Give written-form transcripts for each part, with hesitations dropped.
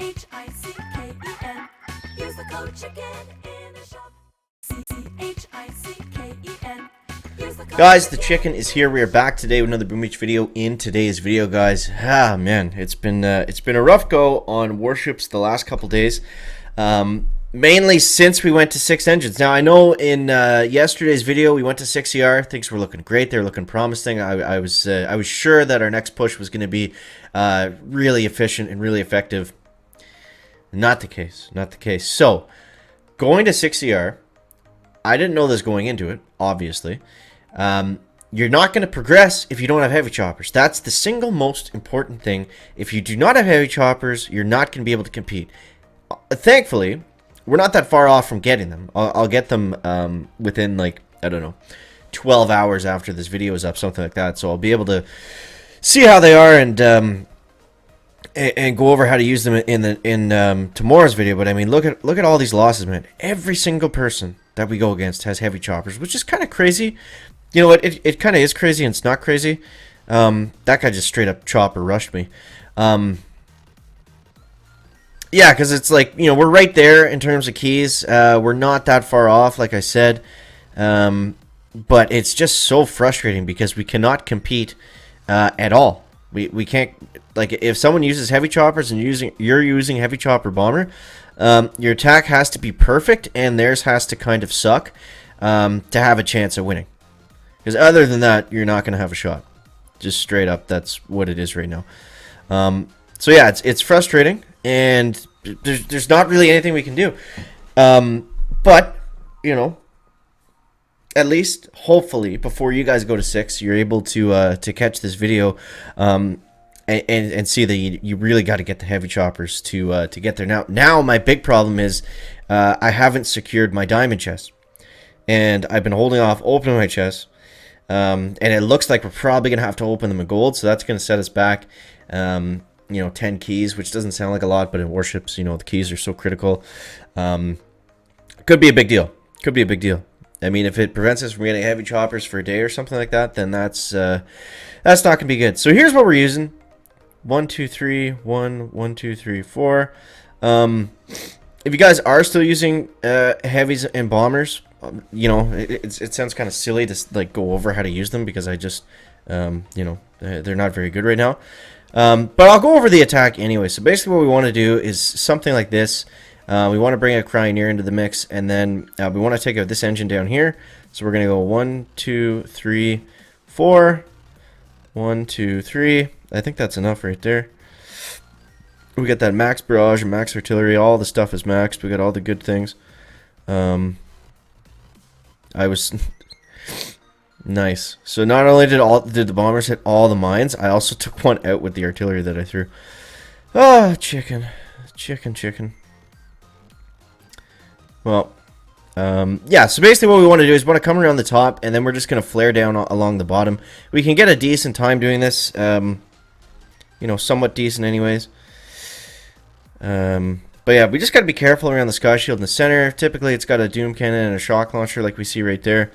CHICKEN. Use the code chicken in the shop. CHICKEN. Guys, the chicken is here. We are back today with another Boom Beach video. In today's video, guys, man, it's been a rough go on warships the last couple days. Mainly since we went to 6 engines. Now, I know in yesterday's video we went to 6 ER. Things were looking great. They were looking promising. I was sure that our next push was going to be really efficient and really effective. Not the case. Not the case. So, going to 6 ER, I didn't know this going into it, obviously. You're not going to progress if you don't have heavy choppers. That's the single most important thing. If you do not have heavy choppers, you're not going to be able to compete. Thankfully, we're not that far off from getting them. I'll get them within, like, I don't know, 12 hours after this video is up, something like that. So I'll be able to see how they are and go over how to use them in tomorrow's video. But I mean, look at all these losses, man. Every single person that we go against has heavy choppers, which is kind of crazy. You know what? It kind of is crazy and it's not crazy. That guy just straight up chopper rushed me. Yeah, because it's like, you know, we're right there in terms of keys. We're not that far off, like I said. But it's just so frustrating because we cannot compete at all. We can't, like, if someone uses heavy choppers and you're using heavy chopper bomber, your attack has to be perfect and theirs has to kind of suck to have a chance at winning. Because other than that, you're not going to have a shot. Just straight up, that's what it is right now. So yeah, it's frustrating. And there's not really anything we can do. But, you know, at least, hopefully, before you guys go to 6, you're able to catch this video and see that you really got to get the heavy choppers to get there. Now my big problem is I haven't secured my diamond chest. And I've been holding off opening my chest. And it looks like we're probably going to have to open them in gold. So that's going to set us back. You know, 10 keys, which doesn't sound like a lot, but in warships, you know, the keys are so critical. Could be a big deal. Could be a big deal. I mean, if it prevents us from getting heavy choppers for a day or something like that, then that's not gonna be good. So here's what we're using: 1, 2, 3, 1, 1, 2, 3, 4. If you guys are still using heavies and bombers, you know, it sounds kind of silly to like go over how to use them because I just, you know, they're not very good right now. But I'll go over the attack anyway. So basically what we want to do is something like this. We want to bring a Cryoneer into the mix, and then we want to take out this engine down here. So we're going to go 1, 2, 3, 4. 1, 2, 3. I think that's enough right there. We got that max barrage and max artillery. All the stuff is maxed. We got all the good things. Nice. So not only did the bombers hit all the mines, I also took one out with the artillery that I threw. Oh, chicken. Chicken. Well, yeah, so basically what we want to do is we want to come around the top, and then we're just going to flare down along the bottom. We can get a decent time doing this, you know, somewhat decent anyways. But yeah, we just got to be careful around the sky shield in the center. Typically it's got a doom cannon and a shock launcher like we see right there.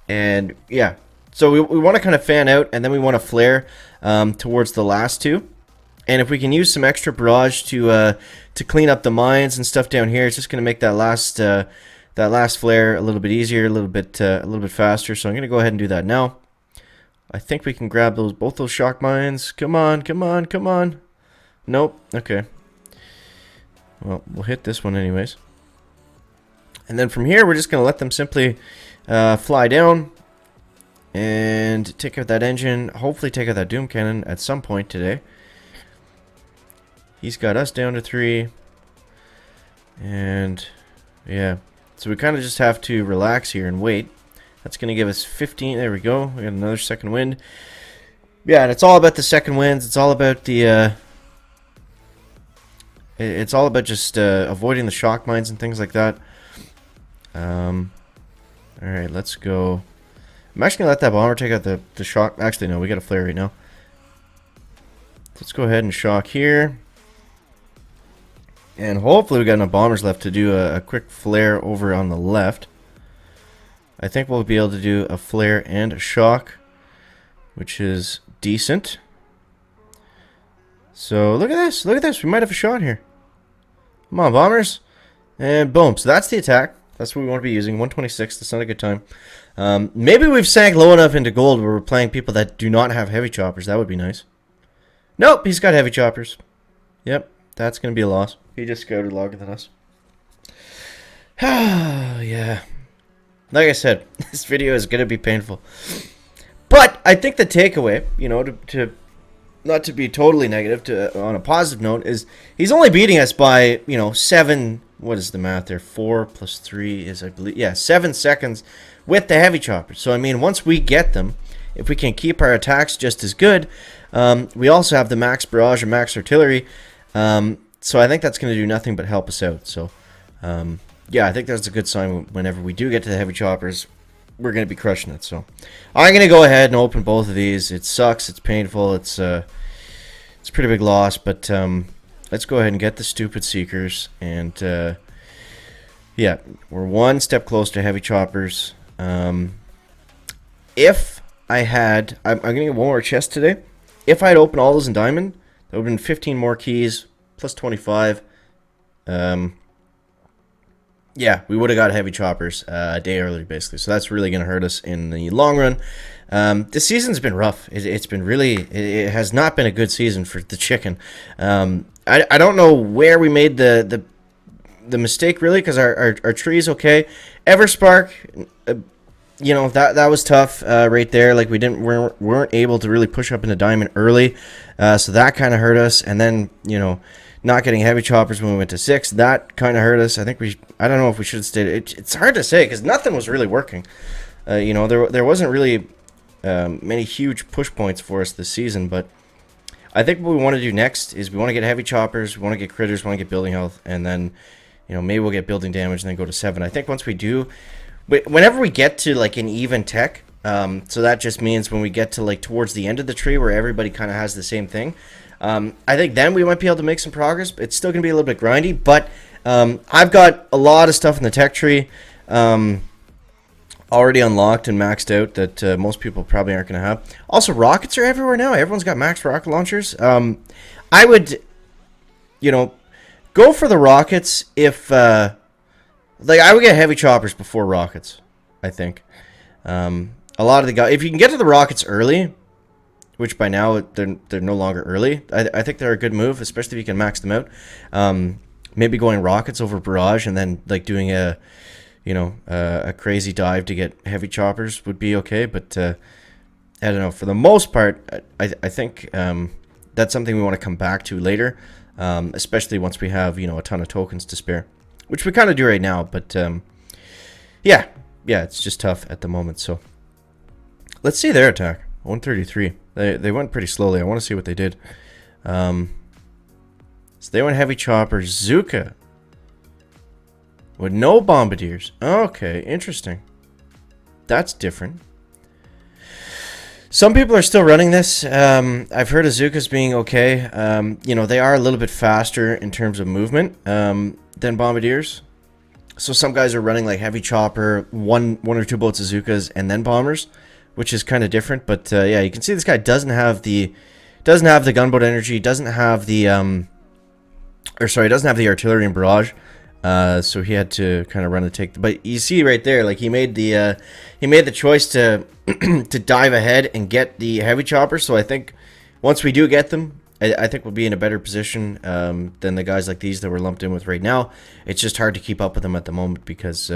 And yeah, so we want to kind of fan out, and then we want to flare towards the last two. And if we can use some extra barrage to clean up the mines and stuff down here, it's just going to make that last flare a little bit easier, a little bit faster. So I'm going to go ahead and do that now. I think we can grab both those shock mines. Come on. Nope. Okay. Well, we'll hit this one anyways. And then from here, we're just going to let them simply fly down and take out that engine. Hopefully take out that doom cannon at some point today. He's got us down to 3. And yeah, so we kind of just have to relax here and wait. That's going to give us 15. There we go. We got another second wind. Yeah, and it's all about the second winds. It's all about the it's all about just avoiding the shock mines and things like that. Alright, let's go. I'm actually going to let that bomber take out the shock. Actually, no, we got a flare right now. Let's go ahead and shock here. And hopefully we got enough bombers left to do a quick flare over on the left. I think we'll be able to do a flare and a shock, which is decent. So look at this. Look at this. We might have a shot here. Come on, bombers. And boom. So that's the attack. That's what we want to be using. 126. That's not a good time. Maybe we've sank low enough into gold where we're playing people that do not have heavy choppers. That would be nice. Nope, he's got heavy choppers. Yep, that's going to be a loss. He just scouted longer than us. Yeah. Like I said, this video is going to be painful. But I think the takeaway, to not to be totally negative, on a positive note, is he's only beating us by, 7, what is the math there? 4 plus 3 is, I believe, 7 seconds with the heavy choppers. So, I mean, once we get them, if we can keep our attacks just as good, we also have the max barrage and max artillery. So I think that's going to do nothing but help us out. So, yeah, I think that's a good sign. Whenever we do get to the heavy choppers, we're going to be crushing it. So I'm going to go ahead and open both of these. It sucks. It's painful. It's a pretty big loss. But let's go ahead and get the stupid Seekers. And, yeah, we're one step closer to heavy choppers. If I had... I'm going to get one more chest today. If I had opened all those in diamond, that would have been 15 more keys, plus 25. Yeah, we would have got heavy choppers a day earlier, basically. So that's really going to hurt us in the long run. This season's been rough. It's been really... It has not been a good season for the chicken. I don't know where we made the mistake, really, because our tree's okay. Everspark... that was tough right there. Like, we weren't able to really push up into diamond early, so that kind of hurt us. And then not getting heavy choppers when we went to 6, that kind of hurt us. I don't know if we should have stayed. It's hard to say because nothing was really working. There wasn't really many huge push points for us this season. But I think what we want to do next is we want to get heavy choppers, we want to get critters, we want to get building health, and then maybe we'll get building damage and then go to 7. I think once we do. Whenever we get to like an even tech, so that just means when we get to like towards the end of the tree where everybody kind of has the same thing, I think then we might be able to make some progress. It's still going to be a little bit grindy, but I've got a lot of stuff in the tech tree already unlocked and maxed out that most people probably aren't going to have. Also, rockets are everywhere now. Everyone's got max rocket launchers. I would, go for the rockets if... Like, I would get heavy choppers before rockets, I think. A lot of the guys... If you can get to the rockets early, which by now they're no longer early, I think they're a good move, especially if you can max them out. Maybe going rockets over barrage and then, like, doing a crazy dive to get heavy choppers would be okay. But, I don't know. For the most part, I think that's something we want to come back to later, especially once we have, a ton of tokens to spare. Which we kind of do right now, but yeah, it's just tough at the moment. So let's see their attack. 133. They went pretty slowly. I want to see what they did. So they went heavy chopper, Zuka, with no bombardiers. Okay, interesting. That's different. Some people are still running this. I've heard of Zukas being okay. They are a little bit faster in terms of movement than bombardiers. So some guys are running like heavy chopper, one or two boats of Zukas, and then bombers, which is kind of different. But yeah, you can see this guy doesn't have the gunboat energy, doesn't have the doesn't have the artillery and barrage. So he had to kind of run and take. But you see right there, like he made the choice to to dive ahead and get the heavy chopper. So I think once we do get them, I think we'll be in a better position than the guys like these that we're lumped in with right now. It's just hard to keep up with them at the moment because,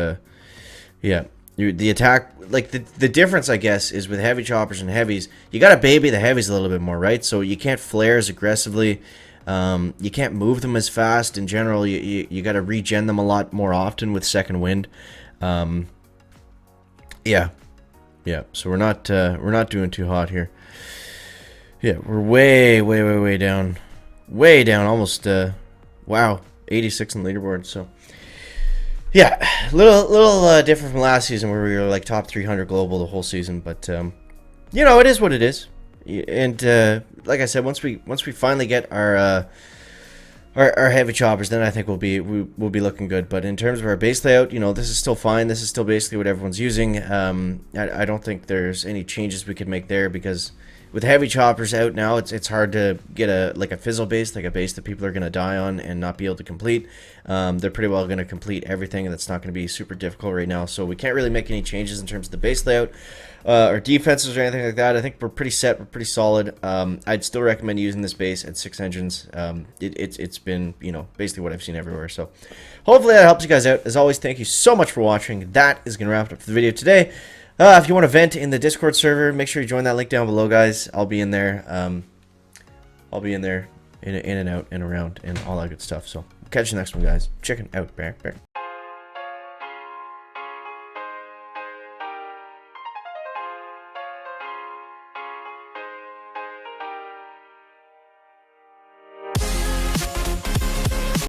yeah, the attack, like the difference, I guess, is with heavy choppers and heavies, you got to baby the heavies a little bit more, right? So you can't flare as aggressively. You can't move them as fast. In general, you got to regen them a lot more often with second wind. Yeah. So we're not doing too hot here. Yeah, we're way down. Way down, almost, wow, 86 on the leaderboard, so. Yeah, little different from last season where we were like top 300 global the whole season, but, it is what it is. And, like I said, once we finally get our heavy choppers, then I think we'll be looking good. But in terms of our base layout, this is still fine. This is still basically what everyone's using. I don't think there's any changes we could make there because with heavy choppers out now, it's hard to get a fizzle base, like a base that people are going to die on and not be able to complete. They're pretty well going to complete everything, and that's not going to be super difficult right now. So we can't really make any changes in terms of the base layout or defenses or anything like that. I think we're pretty set. We're pretty solid. I'd still recommend using this base at 6 engines. It's been, basically what I've seen everywhere. So hopefully that helps you guys out. As always, thank you so much for watching. That is going to wrap it up for the video today. If you want to vent in the Discord server, make sure you join that link down below, guys. I'll be in there. I'll be in there, in and out and around and all that good stuff. So catch you next one, guys. Check it out. Bear.